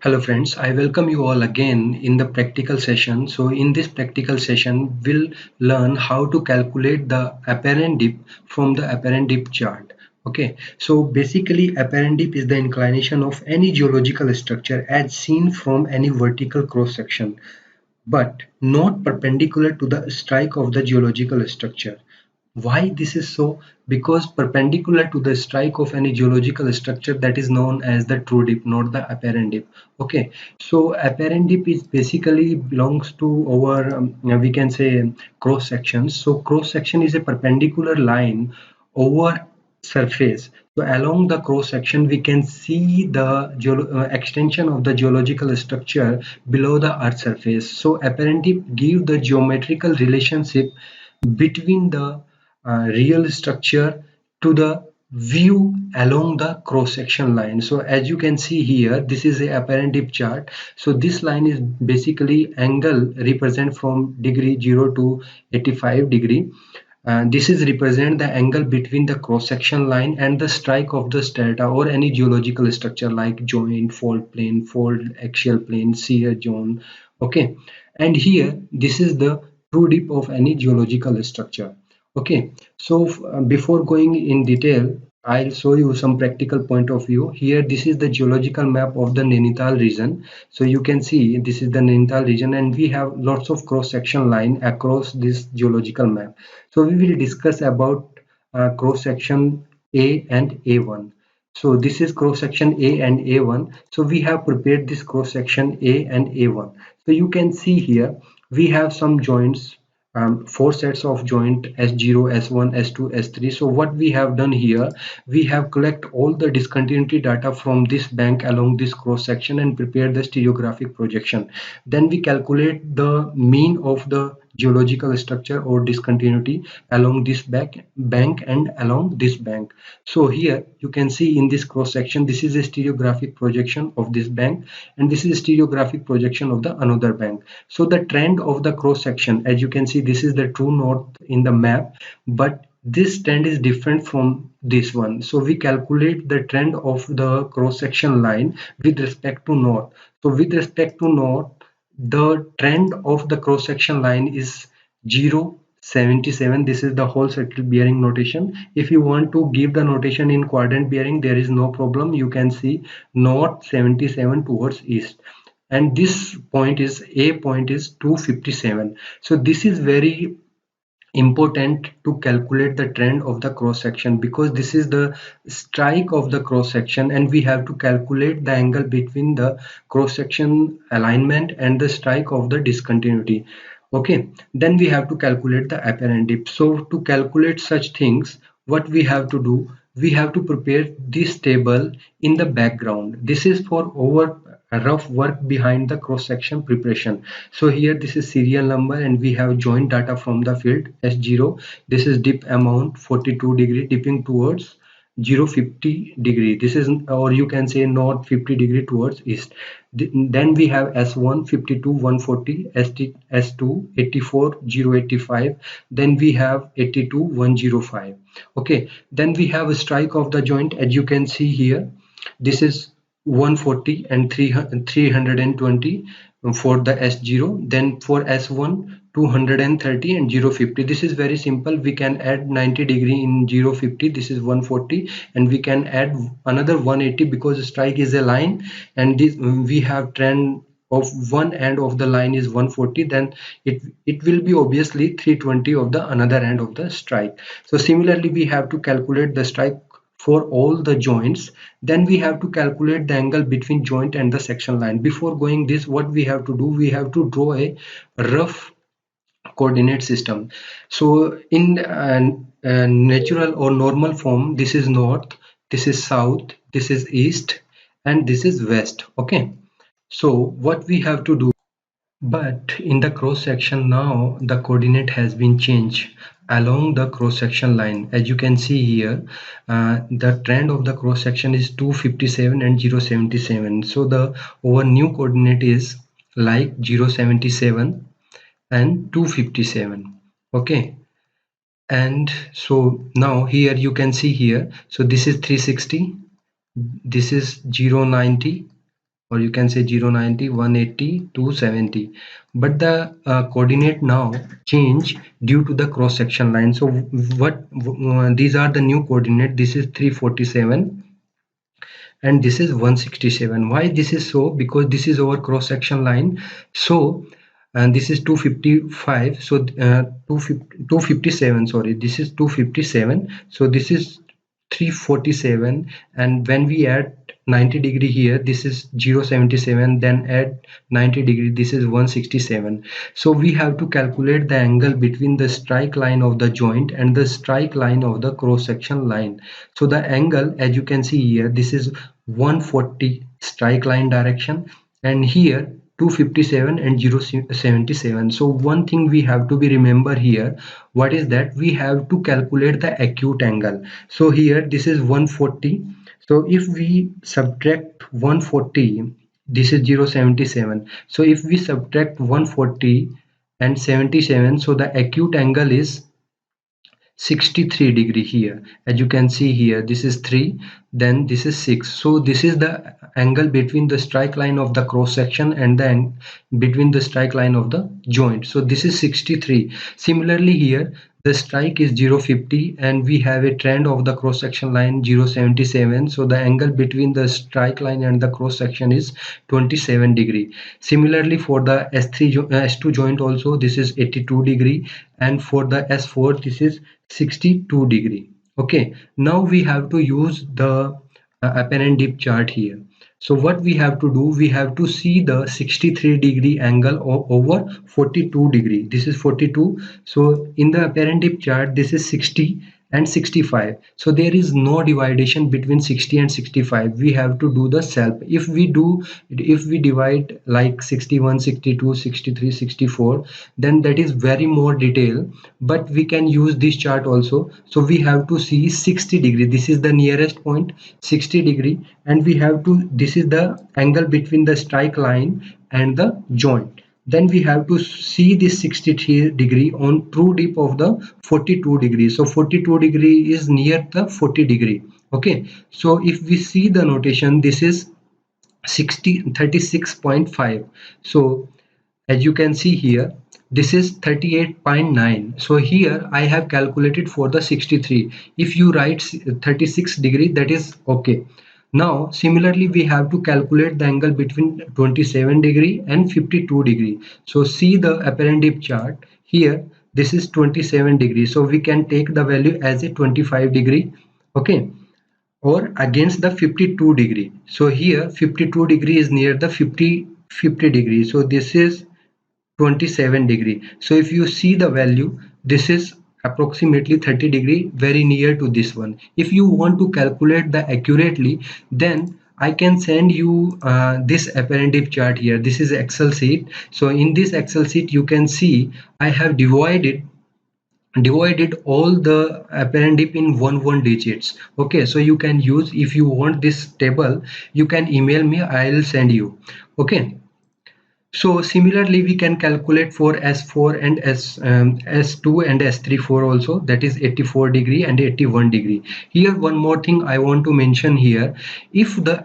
Hello friends, I welcome you all again in the practical session. So in this practical session, we'll learn how to calculate the apparent dip from the apparent dip chart. Okay, so basically apparent dip is the inclination of any geological structure as seen from any vertical cross section, but not perpendicular to the strike of the geological structure. Why this is so? Because perpendicular to the strike of any geological structure, that is known as the true dip, not the apparent dip. Okay, so apparent dip is basically belongs to our we can say cross sections. So cross section is a perpendicular line over surface. So along the cross section we can see the extension of the geological structure below the earth surface. So apparent dip give the geometrical relationship between the real structure to the view along the cross section line. So as you can see here, this is a apparent dip chart. So this line is basically angle represent from degree 0 to 85 degree. This is represent the angle between the cross section line and the strike of the strata or any geological structure like joint, fault plane, fault axial plane, shear zone. Okay, and here this is the true dip of any geological structure. Okay, so before going in detail, I'll show you some practical point of view. Here, this is the geological map of the Nainital region. So you can see this is the Nainital region, and we have lots of cross-section line across this geological map. So we will discuss about cross-section A and A1. So this is cross-section A and A1. So we have prepared this cross-section A and A1. So you can see here we have some joints, four sets of joint S0, S1, S2, S3. So what we have done here, we have collect all the discontinuity data from this bank along this cross section and prepare the stereographic projection. Then we calculate the mean of the geological structure or discontinuity along this bank and along this bank. So here you can see in this cross section, this is a stereographic projection of this bank, and this is a stereographic projection of the another bank. So the trend of the cross section, as you can see, this is the true north in the map, but this trend is different from this one. So we calculate the trend of the cross section line with respect to north. So with respect to north, the trend of the cross section line is 0.77. This is the whole circle bearing notation. If you want to give the notation in quadrant bearing, there is no problem. You can see north 77 towards east, and this point is a point is 257. So this is very important to calculate the trend of the cross section, because this is the strike of the cross section, and we have to calculate the angle between the cross section alignment and the strike of the discontinuity. Okay, then we have to calculate the apparent dip. So to calculate such things, what we have to do, we have to prepare this table in the background. This is for our rough work behind the cross section preparation. So here this is serial number, and we have joint data from the field S0. This is dip amount 42 degree dipping towards 050 degree. This is, or you can say north 50 degree towards east. Then we have S1 52 140, S2 84 085. Then we have 82 105. Okay, then we have a strike of the joint, as you can see here. This is 140 and 320 for the S0. Then for S1 230 and 050. This is very simple. We can add 90 degree in 050. This is 140, and we can add another 180 because strike is a line, and this we have trend of one end of the line is 140. Then it will be obviously 320 of the another end of the strike. So similarly we have to calculate the strike for all the joints. Then we have to calculate the angle between joint and the section line. Before going this, what we have to do, we have to draw a rough coordinate system. So in natural or normal form, this is north, this is south, this is east, and this is west. Okay, so what we have to do, but in the cross section now the coordinate has been changed along the cross section line. As you can see here, the trend of the cross section is 257 and 077. So the our new coordinate is like 077 and 257. Okay, and so now here you can see here, so this is 360, this is 090, or you can say 0, 90, 180, 270. But the coordinate now change due to the cross section line. So what these are the new coordinate. This is 347 and this is 167. Why this is so? Because this is our cross section line. So and this is 255, so 257, sorry, this is 257, so this is 347, and when we add 90° here, this is 077, then add 90°, this is 167. So we have to calculate the angle between the strike line of the joint and the strike line of the cross section line. So the angle, as you can see here, this is 140 strike line direction, and here 257 and 077. So one thing we have to be remember here, what is that? We have to calculate the acute angle. So here this is 140. So if we subtract 140, this is 077. So if we subtract 140 and 77, so the acute angle is 63° here. As you can see here, this is 3, then this is 6. So this is the angle between the strike line of the cross section and then between the strike line of the joint. So this is 63. Similarly here, the strike is 050 and we have a trend of the cross section line 077. So the angle between the strike line and the cross section is 27°. Similarly for the S2 joint also, this is 82°, and for the S4 this is 62°. Okay, now we have to use the apparent dip chart here. So what we have to do, we have to see the 63° angle over 42°. This is 42. So in the apparent dip chart, this is 60 and 65. So there is no division between 60 and 65. We have to do the self. If we divide like 61, 62, 63, 64, then that is very more detail, but we can use this chart also. So we have to see 60°. This is the nearest point, 60°, and we have to, this is the angle between the strike line and the joint. Then we have to see this 63° on true dip of the 42°. So 42° is near the 40°. Okay, so if we see the notation, this is 36.5. So as you can see here, this is 38.9. So here I have calculated for the 63. If you write 36°, that is okay. Now similarly we have to calculate the angle between 27° and 52°. So see the apparent dip chart here, this is 27°, so we can take the value as a 25°. Okay, or against the 52°. So here 52° is near the 50°. So this is 27°. So if you see the value, this is approximately 30°, very near to this one. If you want to calculate the accurately, then I can send you this apparent dip chart here. This is Excel sheet. So in this Excel sheet you can see I have divided all the apparent dip in one digits. Okay, so you can use, if you want this table, you can email me, I'll send you. Okay, so similarly we can calculate for S4 and S2 and S34 also, that is 84° and 81°. Here one more thing I want to mention here, if the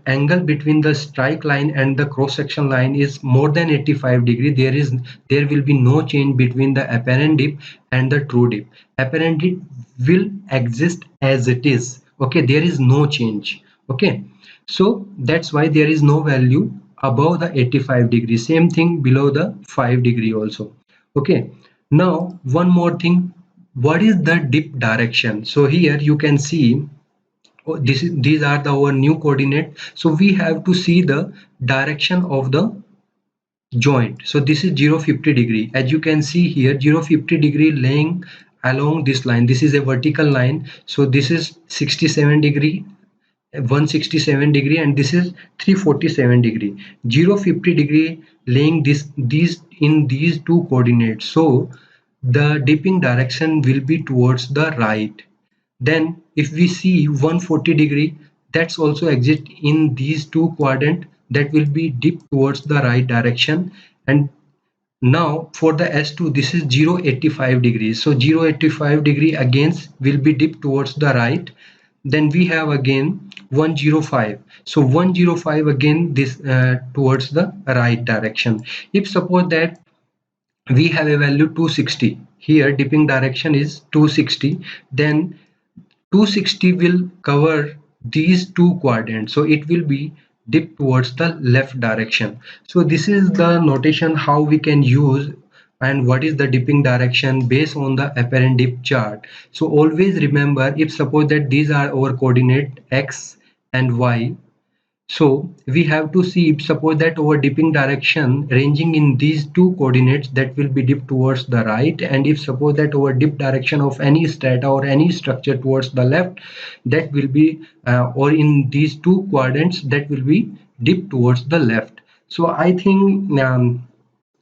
angle between the strike line and the cross section line is more than 85°, there will be no change between the apparent dip and the true dip. Apparent dip will exist as it is. Okay, there is no change. Okay, so that's why there is no value above the 85°. Same thing below the 5° also. Okay, now one more thing, what is the dip direction? So here you can see these are our new coordinate. So we have to see the direction of the joint. So this is 050°. As you can see here, 050° laying along this line. This is a vertical line. So this is 67°, 167°, and this is 347°. 050° laying these two coordinates. So the dipping direction will be towards the right. Then if we see 140°, that's also exist in these two quadrant, that will be dip towards the right direction. And now for the S2, this is 085°. So 085° again will be dip towards the right. Then we have again 105. So 105 again, this towards the right direction. If suppose that we have a value 260, here dipping direction is 260, then 260 will cover these two quadrants, so it will be dip towards the left direction. So this is the notation how we can use and what is the dipping direction based on the apparent dip chart. So always remember, if suppose that these are our coordinate x and y, so we have to see, if suppose that our dipping direction ranging in these two coordinates, that will be dip towards the right, and if suppose that our dip direction of any strata or any structure towards the left, that will be or in these two quadrants, that will be dip towards the left. So I think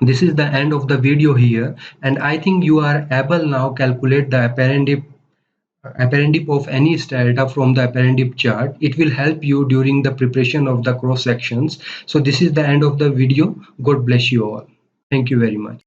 this is the end of the video here, and I think you are able now calculate the apparent dip of any strata from the apparent dip chart. It will help you during the preparation of the cross sections. So this is the end of the video. God bless you all. Thank you very much.